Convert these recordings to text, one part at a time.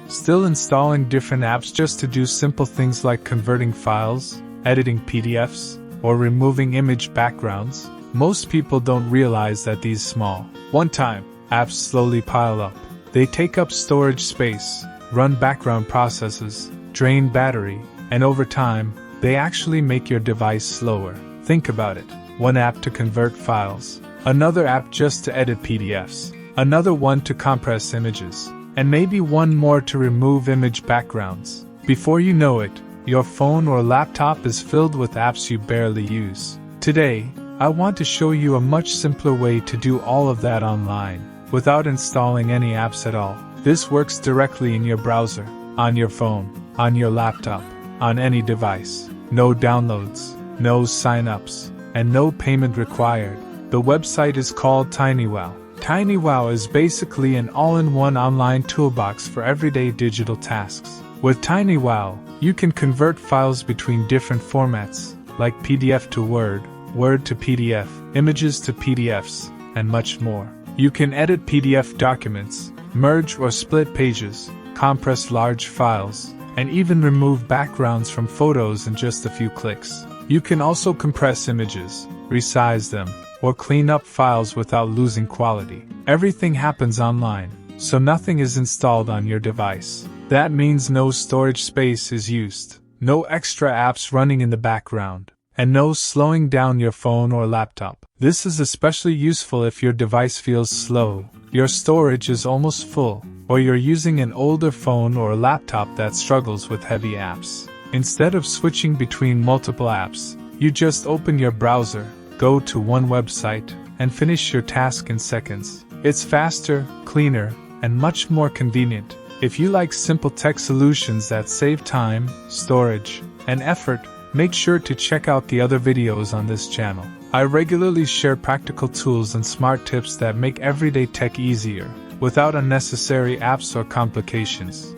Still installing different apps just to do simple things like converting files, editing PDFs, or removing image backgrounds? Most people don't realize that these small, one-time apps slowly pile up. They take up storage space, run background processes, drain battery, and over time, they actually make your device slower. Think about it. One app to convert files, another app just to edit PDFs, another one to compress images, and maybe one more to remove image backgrounds. Before you know it, your phone or laptop is filled with apps you barely use. Today, I want to show you a much simpler way to do all of that online, without installing any apps at all. This works directly in your browser, on your phone, on your laptop, on any device. No downloads, no sign-ups, and no payment required. The website is called TinyWow. TinyWow is basically an all-in-one online toolbox for everyday digital tasks. With TinyWow, you can convert files between different formats, like PDF to Word, Word to PDF, images to PDFs, and much more. You can edit PDF documents, merge or split pages, compress large files, and even remove backgrounds from photos in just a few clicks. You can also compress images, resize them, or clean up files without losing quality. Everything happens online, so nothing is installed on your device. That means no storage space is used, no extra apps running in the background, and no slowing down your phone or laptop. This is especially useful if your device feels slow, your storage is almost full, or you're using an older phone or laptop that struggles with heavy apps. Instead of switching between multiple apps, you just open your browser, go to one website, and finish your task in seconds. It's faster, cleaner, and much more convenient. If you like simple tech solutions that save time, storage, and effort, make sure to check out the other videos on this channel. I regularly share practical tools and smart tips that make everyday tech easier, without unnecessary apps or complications.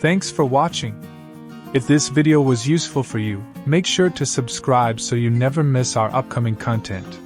Thanks for watching. If this video was useful for you, make sure to subscribe so you never miss our upcoming content.